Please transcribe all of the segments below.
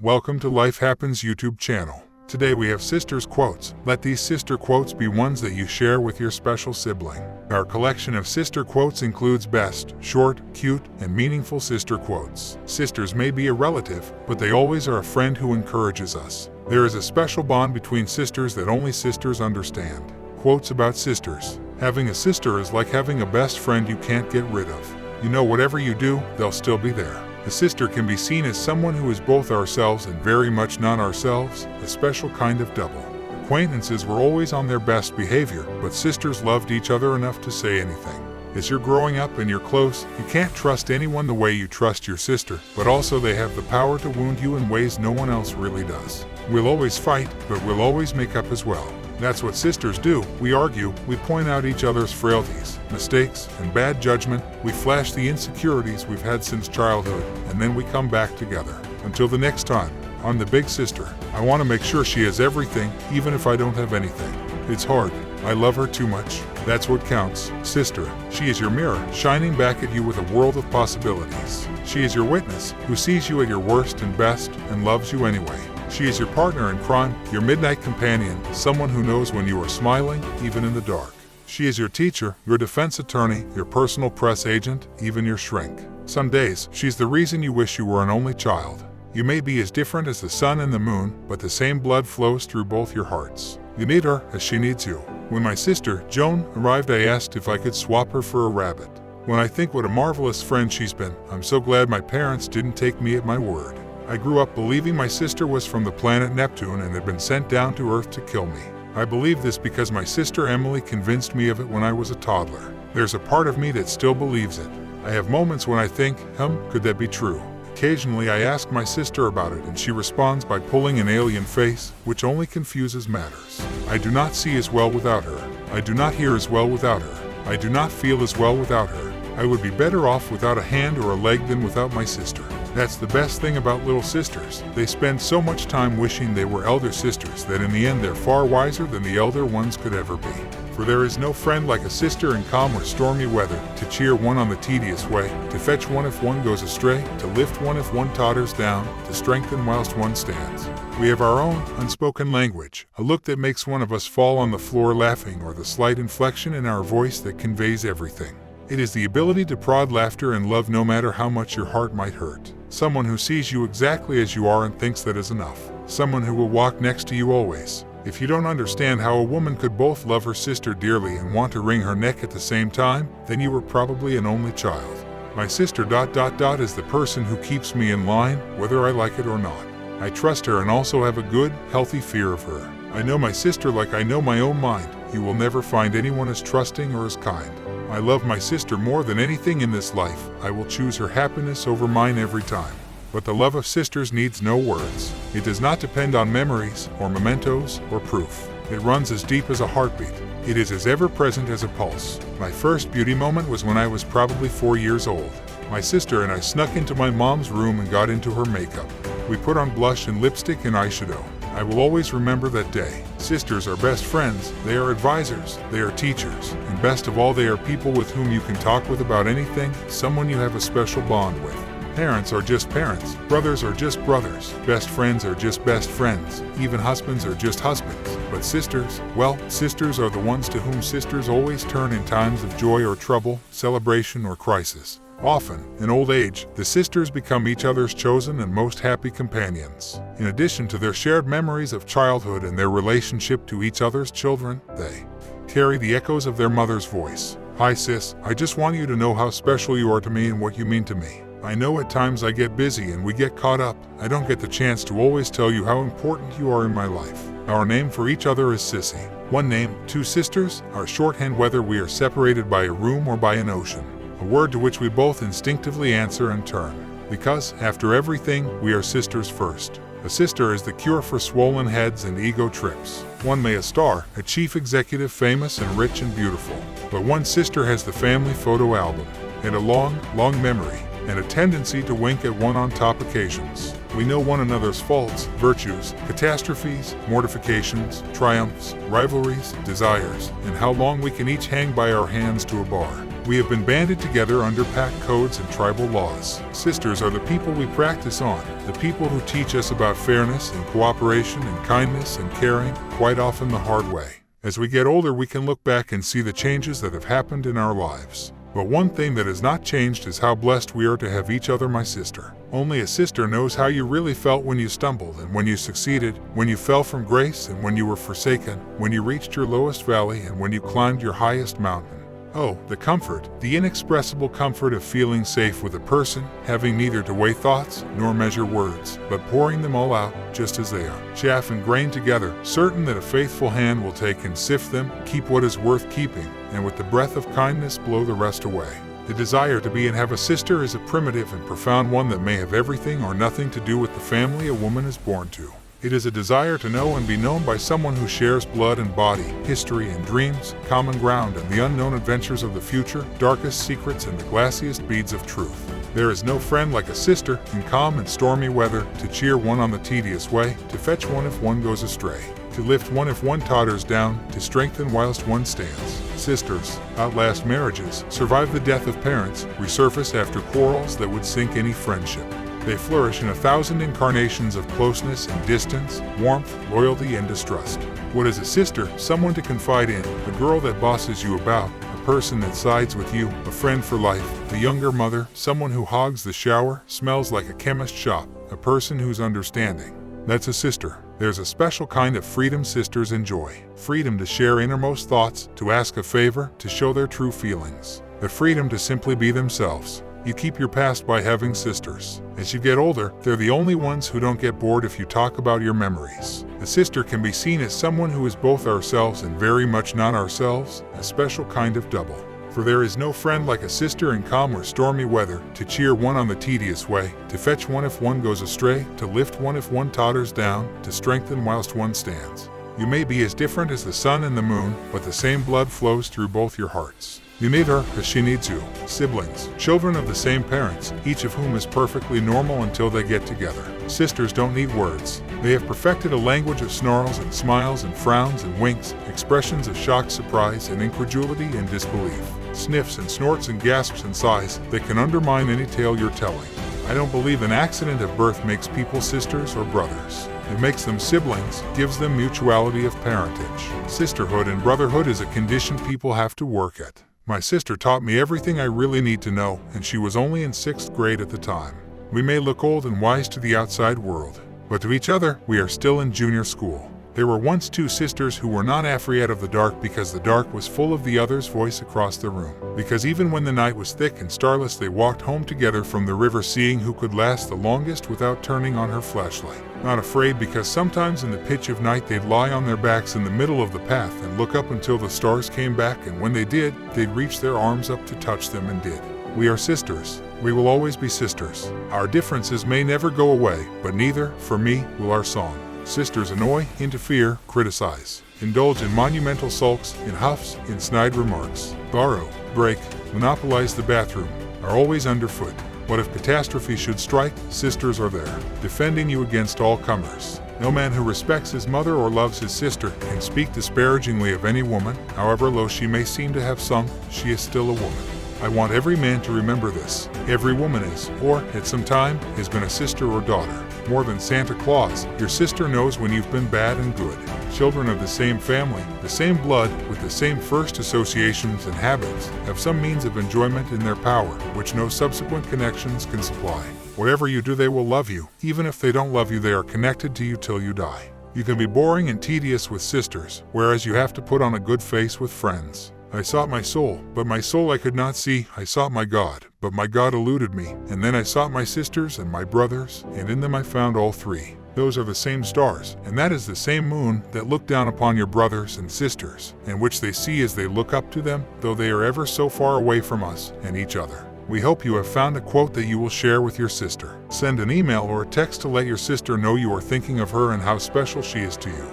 Welcome to Life Happens YouTube channel. Today we have Sisters Quotes. Let these sister quotes be ones that you share with your special sibling. Our collection of sister quotes includes best, short, cute, and meaningful sister quotes. Sisters may be a relative, but they always are a friend who encourages us. There is a special bond between sisters that only sisters understand. Quotes about sisters. Having a sister is like having a best friend you can't get rid of. You know, whatever you do, they'll still be there. A sister can be seen as someone who is both ourselves and very much not ourselves, a special kind of double. Acquaintances were always on their best behavior, but sisters loved each other enough to say anything. As you're growing up and you're close, you can't trust anyone the way you trust your sister, but also they have the power to wound you in ways no one else really does. We'll always fight, but we'll always make up as well. That's what sisters do. We argue, we point out each other's frailties, mistakes, and bad judgment. We flash the insecurities we've had since childhood, and then we come back together. Until the next time, I'm the big sister. I want to make sure she has everything, even if I don't have anything. It's hard. I love her too much. That's what counts. Sister. She is your mirror, shining back at you with a world of possibilities. She is your witness, who sees you at your worst and best, and loves you anyway. She is your partner in crime, your midnight companion, someone who knows when you are smiling, even in the dark. She is your teacher, your defense attorney, your personal press agent, even your shrink. Some days, she's the reason you wish you were an only child. You may be as different as the sun and the moon, but the same blood flows through both your hearts. You need her as she needs you. When my sister, Joan, arrived, I asked if I could swap her for a rabbit. When I think what a marvelous friend she's been, I'm so glad my parents didn't take me at my word. I grew up believing my sister was from the planet Neptune and had been sent down to Earth to kill me. I believe this because my sister Emily convinced me of it when I was a toddler. There's a part of me that still believes it. I have moments when I think, could that be true? Occasionally I ask my sister about it and she responds by pulling an alien face, which only confuses matters. I do not see as well without her. I do not hear as well without her. I do not feel as well without her. I would be better off without a hand or a leg than without my sister. That's the best thing about little sisters. They spend so much time wishing they were elder sisters that in the end they're far wiser than the elder ones could ever be. For there is no friend like a sister in calm or stormy weather, to cheer one on the tedious way, to fetch one if one goes astray, to lift one if one totters down, to strengthen whilst one stands. We have our own unspoken language, a look that makes one of us fall on the floor laughing, or the slight inflection in our voice that conveys everything. It is the ability to prod laughter and love no matter how much your heart might hurt. Someone who sees you exactly as you are and thinks that is enough. Someone who will walk next to you always. If you don't understand how a woman could both love her sister dearly and want to wring her neck at the same time, then you were probably an only child. My sister ... is the person who keeps me in line, whether I like it or not. I trust her and also have a good, healthy fear of her. I know my sister like I know my own mind. You will never find anyone as trusting or as kind. I love my sister more than anything in this life. I will choose her happiness over mine every time. But the love of sisters needs no words. It does not depend on memories, or mementos, or proof. It runs as deep as a heartbeat. It is as ever-present as a pulse. My first beauty moment was when I was probably 4 years old. My sister and I snuck into my mom's room and got into her makeup. We put on blush and lipstick and eyeshadow. I will always remember that day. Sisters are best friends, they are advisors, they are teachers, and best of all they are people with whom you can talk with about anything, someone you have a special bond with. Parents are just parents, brothers are just brothers, best friends are just best friends, even husbands are just husbands. But sisters, well, sisters are the ones to whom sisters always turn in times of joy or trouble, celebration or crisis. Often, in old age, the sisters become each other's chosen and most happy companions. In addition to their shared memories of childhood and their relationship to each other's children, they carry the echoes of their mother's voice. Hi sis, I just want you to know how special you are to me and what you mean to me. I know at times I get busy and we get caught up. I don't get the chance to always tell you how important you are in my life. Our name for each other is Sissy. One name, two sisters, our shorthand whether we are separated by a room or by an ocean. A word to which we both instinctively answer and turn. Because, after everything, we are sisters first. A sister is the cure for swollen heads and ego trips. One may a star, a chief executive famous and rich and beautiful. But one sister has the family photo album, and a long, long memory, and a tendency to wink at one on top occasions. We know one another's faults, virtues, catastrophes, mortifications, triumphs, rivalries, desires, and how long we can each hang by our hands to a bar. We have been banded together under pact codes and tribal laws. Sisters are the people we practice on, the people who teach us about fairness and cooperation and kindness and caring, quite often the hard way. As we get older, we can look back and see the changes that have happened in our lives. But one thing that has not changed is how blessed we are to have each other, my sister. Only a sister knows how you really felt when you stumbled and when you succeeded, when you fell from grace and when you were forsaken, when you reached your lowest valley and when you climbed your highest mountain. Oh, the comfort, the inexpressible comfort of feeling safe with a person, having neither to weigh thoughts nor measure words, but pouring them all out just as they are, chaff and grain together, certain that a faithful hand will take and sift them, keep what is worth keeping, and with the breath of kindness blow the rest away. The desire to be and have a sister is a primitive and profound one that may have everything or nothing to do with the family a woman is born to. It is a desire to know and be known by someone who shares blood and body, history and dreams, common ground and the unknown adventures of the future, darkest secrets and the glassiest beads of truth. There is no friend like a sister in calm and stormy weather, to cheer one on the tedious way, to fetch one if one goes astray, to lift one if one totters down, to strengthen whilst one stands. Sisters outlast marriages, survive the death of parents, resurface after quarrels that would sink any friendship. They flourish in 1,000 incarnations of closeness and distance, warmth, loyalty, and distrust. What is a sister? Someone to confide in, a girl that bosses you about, a person that sides with you, a friend for life, a younger mother, someone who hogs the shower, smells like a chemist shop, a person who's understanding. That's a sister. There's a special kind of freedom sisters enjoy. Freedom to share innermost thoughts, to ask a favor, to show their true feelings. The freedom to simply be themselves. You keep your past by having sisters. As you get older, they're the only ones who don't get bored if you talk about your memories. A sister can be seen as someone who is both ourselves and very much not ourselves, a special kind of double. For there is no friend like a sister in calm or stormy weather, to cheer one on the tedious way, to fetch one if one goes astray, to lift one if one totters down, to strengthen whilst one stands. You may be as different as the sun and the moon, but the same blood flows through both your hearts. You need her as she needs you. Siblings, children of the same parents, each of whom is perfectly normal until they get together. Sisters don't need words. They have perfected a language of snarls and smiles and frowns and winks, expressions of shock, surprise, and incredulity and disbelief, sniffs and snorts and gasps and sighs that can undermine any tale you're telling. I don't believe an accident of birth makes people sisters or brothers. It makes them siblings, gives them mutuality of parentage. Sisterhood and brotherhood is a condition people have to work at. My sister taught me everything I really need to know, and she was only in 6th grade at the time. We may look old and wise to the outside world, but to each other, we are still in junior school. There were once 2 sisters who were not afraid of the dark because the dark was full of the other's voice across the room. Because even when the night was thick and starless, they walked home together from the river, seeing who could last the longest without turning on her flashlight. Not afraid, because sometimes in the pitch of night they'd lie on their backs in the middle of the path and look up until the stars came back, and when they did, they'd reach their arms up to touch them and did. We are sisters. We will always be sisters. Our differences may never go away, but neither, for me, will our song. Sisters annoy, interfere, criticize, indulge in monumental sulks, in huffs, in snide remarks, borrow, break, monopolize the bathroom, are always underfoot. What if catastrophe should strike? Sisters are there, defending you against all comers. No man who respects his mother or loves his sister can speak disparagingly of any woman. However low she may seem to have sunk, she is still a woman. I want every man to remember this. Every woman is, or at some time, has been a sister or daughter. More than Santa Claus, your sister knows when you've been bad and good. Children of the same family, the same blood, with the same first associations and habits, have some means of enjoyment in their power, which no subsequent connections can supply. Whatever you do, they will love you. Even if they don't love you, they are connected to you till you die. You can be boring and tedious with sisters, whereas you have to put on a good face with friends. I sought my soul, but my soul I could not see. I sought my God, but my God eluded me. And then I sought my sisters and my brothers, and in them I found all 3. Those are the same stars, and that is the same moon that look down upon your brothers and sisters, and which they see as they look up to them, though they are ever so far away from us and each other. We hope you have found a quote that you will share with your sister. Send an email or a text to let your sister know you are thinking of her and how special she is to you.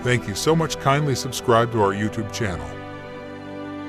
Thank you so much. Kindly subscribe to our YouTube channel.